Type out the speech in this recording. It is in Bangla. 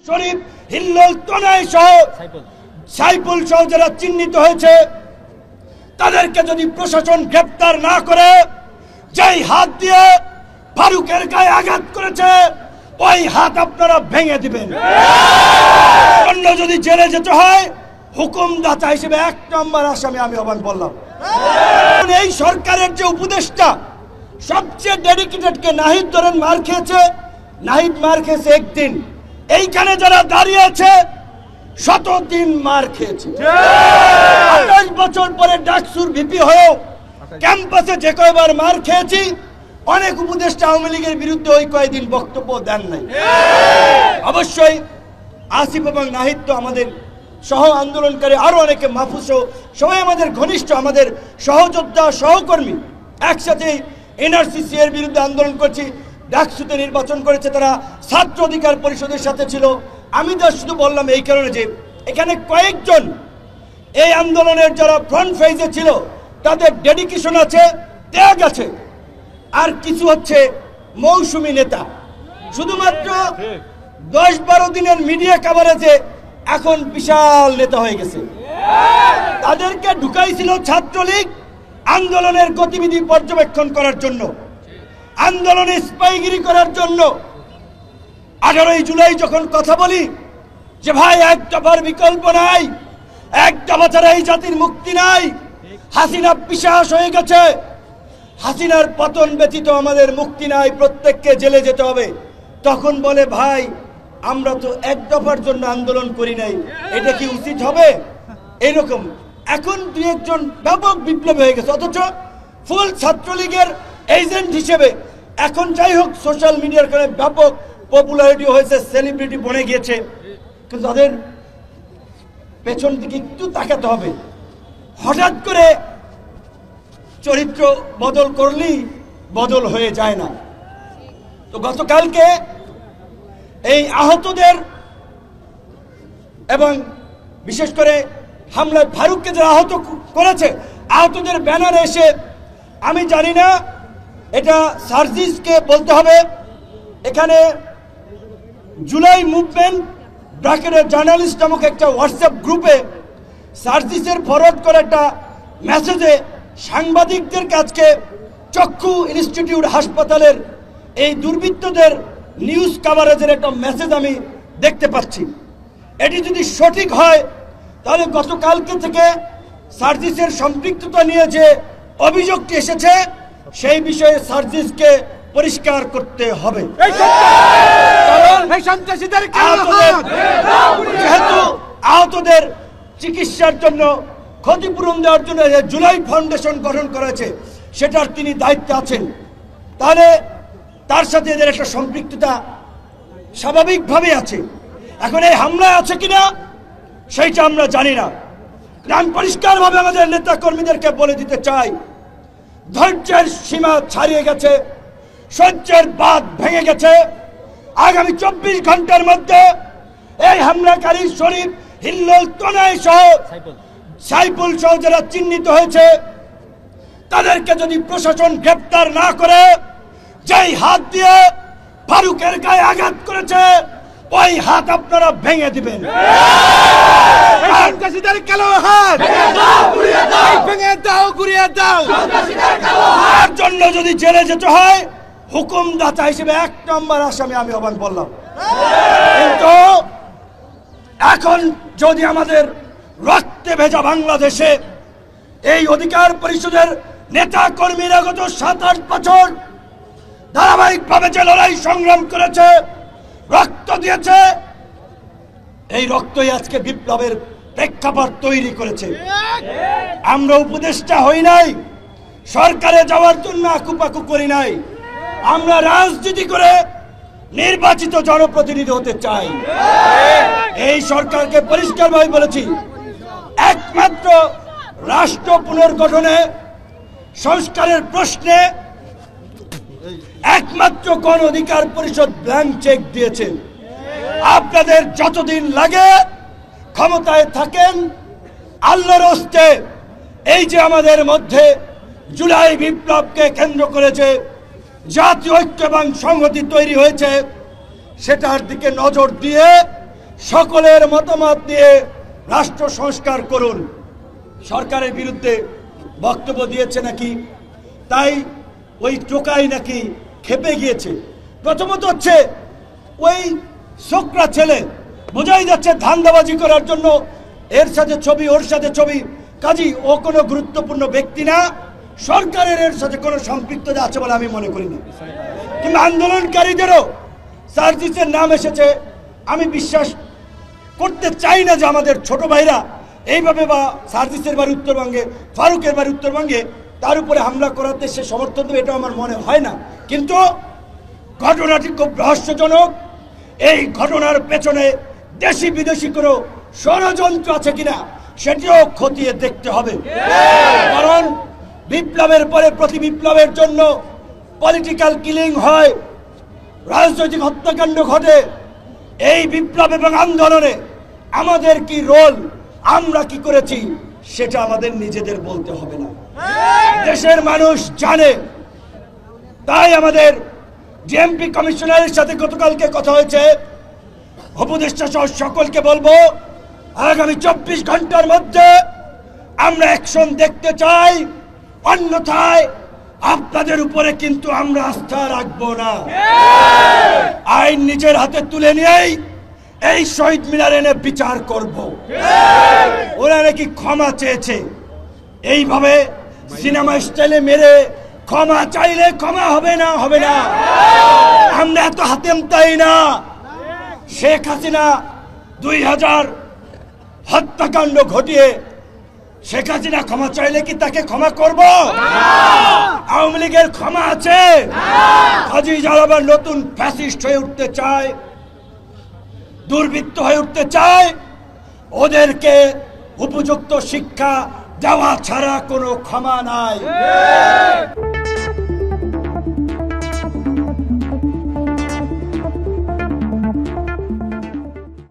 শরীফ, হিল্লোল, তনয় সহ সাইফুল সহ যারা চিহ্নিত হয়েছে তাদেরকে যদি প্রশাসন গ্রেপ্তার না করে, যেই হাত দিয়ে ফারুকের গায়ে আঘাত করেছে ওই হাত আপনারা ভেঙে দিবেন। অন্য যদি জেলে যেতে হয় হুকুমদাতা হিসেবে 1 নম্বর আসামি আমি আহ্বান বললাম। এই সরকারের যে উপদেষ্টা সবচেয়ে ডেডিকেটেড কে নাহিদ ধরেন মার খেয়েছে, নাহিদ মার খেয়েছে একদিন, এইখানে যারা দাঁড়িয়ে আছে 100 দিন মার খেয়েছে। 28 বছর পরে ডাকসুর ভিপি হয়েও ক্যাম্পাসে যে কয়বার মার খেয়েছি, অনেক উপদেষ্টা আওয়ামী লীগের বিরুদ্ধে ওই কয়েকদিন বক্তব্য দেন নাই। অবশ্যই আসিফ এবং নাহিদ তো আমাদের সহ আন্দোলনকারী, আরো অনেকে, মাহফুজ সবাই আমাদের ঘনিষ্ঠ, আমাদের সহযোদ্ধা সহকর্মী। একসাথে এনআরসিসি এর বিরুদ্ধে আন্দোলন করছি, ডাকসুতে নির্বাচন করেছে তারা, ছাত্র অধিকার পরিষদের সাথে ছিল। আমি তো শুধু বললাম এই কারণে যে এখানে কয়েকজন এই আন্দোলনের যারা ফ্রন্ট ফেজে ছিল তাদের ডেডিকেশন আছে, ত্যাগ আছে, আর কিছু হচ্ছে মৌসুমী নেতা। শুধুমাত্র 10-12 দিনের মিডিয়া কভারেজে এখন বিশাল নেতা হয়ে গেছে। তাদেরকে ঢুকাইছিল ছাত্রলীগ আন্দোলনের গতিবিধি পর্যবেক্ষণ করার জন্য, আন্দোলনে স্পাইগিরি করার জন্য। 18 জুলাই যখন কথা বলি যে ভাই এক দফার বিকল্প নাই, এক দফা ছাড়া এই জাতির মুক্তি নাই, হাসিনা পিশাচ হয়ে গেছে, হাসিনার পতন ব্যতীত আমাদের মুক্তি নাই, প্রত্যেককে জেলে যেতে হবে, তখন বলে ভাই আমরা তো এক দফার জন্য আন্দোলন করি নাই, এটা কি উচিত হবে? এরকম এখন 2-1 জন ব্যাপক বিপ্লব হয়ে গেছে, অথচ ফুল ছাত্রলীগের এজেন্ট হিসেবে এখন যাই হোক সোশ্যাল মিডিয়ার কারণে ব্যাপক পপুলারিটি হয়েছে, সেলিব্রিটি বনে গিয়েছে, কিন্তু তাদের পেছন দিকে একটু তাকাতে হবে। হঠাৎ করে চরিত্র বদল করলেই বদল হয়ে যায় না। তো গতকালকে এই আহতদের এবং বিশেষ করে হামলায় ফারুককে যারা আহত করেছে, আহতদের ব্যানারে এসে, আমি জানি না এটা সার্জিসকে বলতে হবে, এখানে জুলাই মুভমেন্ট ব্র্যাকেটের জার্নালিস্ট নামক একটা হোয়াটসঅ্যাপ গ্রুপে সার্জিসের ফরওয়ার্ড করে একটা মেসেজে সাংবাদিকদের কাছে চক্ষু ইনস্টিটিউট হাসপাতালের এই দুর্বৃত্তদের নিউজ কভারেজের একটা মেসেজ আমি দেখতে পাচ্ছি। এটি যদি সঠিক হয় তাহলে গতকালকে থেকে সার্জিসের সম্পৃক্ততা নিয়ে যে অভিযোগটি এসেছে সেই বিষয়ে সার্জিসকে পরিষ্কার করতে হবে। যেহেতু আহতদের চিকিৎসার জন্য ক্ষতিপূরণ দেওয়ার জন্য জুলাই ফাউন্ডেশন গঠন করেছে, সেটার তিনি দায়িত্বে আছেন, তাহলে তার সাথে এদের একটা সম্পৃক্ততা স্বাভাবিকভাবে আছে। এখন এই হামলা আছে কিনা সেইটা আমরা জানি না। আমি পরিষ্কারভাবে আমাদের নেতা কর্মীদেরকে বলে দিতে চাই, ধৈর্যের সীমা ছাড়িয়ে গেছে, সহ্যের বাঁধ ভেঙে গেছে। আগামী 24 ঘন্টার মধ্যে এই হামলাকারী শরীফ, হিল্লোল, তনয় সহ সাইফুল সহ যারা চিহ্নিত হয়েছে তাদেরকে যদি প্রশাসন গ্রেপ্তার না করে, যেই হাত দিয়ে ফারুকের গায়ে আঘাত করেছে ওই হাত আপনারা ভেঙে দিবেন। তার জন্য যদি জেলে যেতে হয় হুকুমদাতা হিসেবে 1 নম্বর আসামি আমি আহ্বান বললাম। কিন্তু এখন যদি আমাদের রক্তে ভেজা বাংলাদেশে এই অধিকার পরিষদের নেতা কর্মীরা গত 7-8 বছর ধারাবাহিকভাবে যে লড়াই সংগ্রাম করেছে, রক্ত দিয়েছে, এই রক্তই আজকে বিপ্লবের প্রেক্ষাপট তৈরি করেছে। আমরা উপদেষ্টা হই নাই, সরকারে যাওয়ার জন্য আকুপাকু করি নাই, আমরা রাজনীতি করে নির্বাচিত জনপ্রতিনিধি হতে চাই। এই সরকারকে পরিষ্কারভাবে বলেছি, একমাত্র রাষ্ট্র পুনর্গঠনে সংস্কারের প্রশ্নে একমাত্র গণ অধিকার পরিষদ ব্ল্যাঙ্ক চেক দিয়েছে। আপনাদের যতদিন লাগে ক্ষমতায় থাকেন, আল্লাহর হস্তে এই যে আমাদের মধ্যে জুলাই বিপ্লবকে কেন্দ্র করেছে জাতীয় ঐক্য এবং সংহতি তৈরি হয়েছে, সেটার দিকে নজর দিয়ে সকলের মতামত দিয়ে রাষ্ট্র সংস্কার করুন। সরকারের বিরুদ্ধে বক্তব্য দিয়েছে নাকি, তাই ওই টোকাই নাকি খেপে গিয়েছে। প্রথমত হচ্ছে ওই ছোকরা ছেলে, বোঝাই যাচ্ছে ধান্দাবাজি করার জন্য এর সাথে ছবি ওর সাথে ছবি, কাজী ও কোনো গুরুত্বপূর্ণ ব্যক্তি না, সরকারের এর সাথে কোনো সম্পৃক্ততা আছে বলে আমি মনে করি না। কিংবা আন্দোলনকারীদেরও সার্জিসের নাম এসেছে, আমি বিশ্বাস করতে চাই না যে আমাদের ছোট ভাইরা এইভাবে, বা সার্জিসের বাড়ি উত্তরবঙ্গে, ফারুকের বাড়ি উত্তরবঙ্গে, তার উপরে হামলা করাতে সে সমর্থন দেবে, এটা আমার মনে হয় না। কিন্তু ঘটনাটি খুব রহস্যজনক। এই ঘটনার পেছনে দেশি বিদেশি কোনো ষড়যন্ত্র আছে কিনা সেটিও খতিয়ে দেখতে হবে। কারণ বিপ্লবের পরে প্রতি বিপ্লবের জন্য পলিটিক্যাল কিলিং হয়, রাজনৈতিক হত্যাকাণ্ড ঘটে। এই বিপ্লব এবং আন্দোলনে আমাদের কি রোল, আমরা কি করেছি, সেটা আমাদের নিজেদের বলতে হবে না, দেশের মানুষ জানে। তাই আমাদের ডিএমপি কমিশনারের সাথে গতকালকে কথা হয়েছে, উপদেষ্টা সহ সকলকে বলবো আগামী 24 ঘন্টার মধ্যে আমরা অ্যাকশন দেখতে চাই, অন্যথায় আপনাদের উপরে কিন্তু আমরা আস্থা রাখবো না। আইন নিজের হাতে তুলে নিয়েই এই শহীদ মিনার এনে বিচার করব। ওরা নাকি ক্ষমা চেয়েছে, এইভাবে সিনেমা স্টাইলে মেরে ক্ষমা চাইলে ক্ষমা হবে না, হবে না। আমরা এত হাতেম তাই না। শেখ হাসিনা 2000 হত্যাকাণ্ড ঘটিয়ে শেখ হাসিনা ক্ষমা চাইলে কি তাকে ক্ষমা করব? আওয়ামী লীগের ক্ষমা আছে? কাজী যারা আবার নতুন ফ্যাসিস্ট হয়ে উঠতে চায়, দুর্বৃত্ত হয়ে উঠতে চায়, ওদেরকে উপযুক্ত শিক্ষা দেওয়া ছাড়া কোনো ক্ষমা নাই।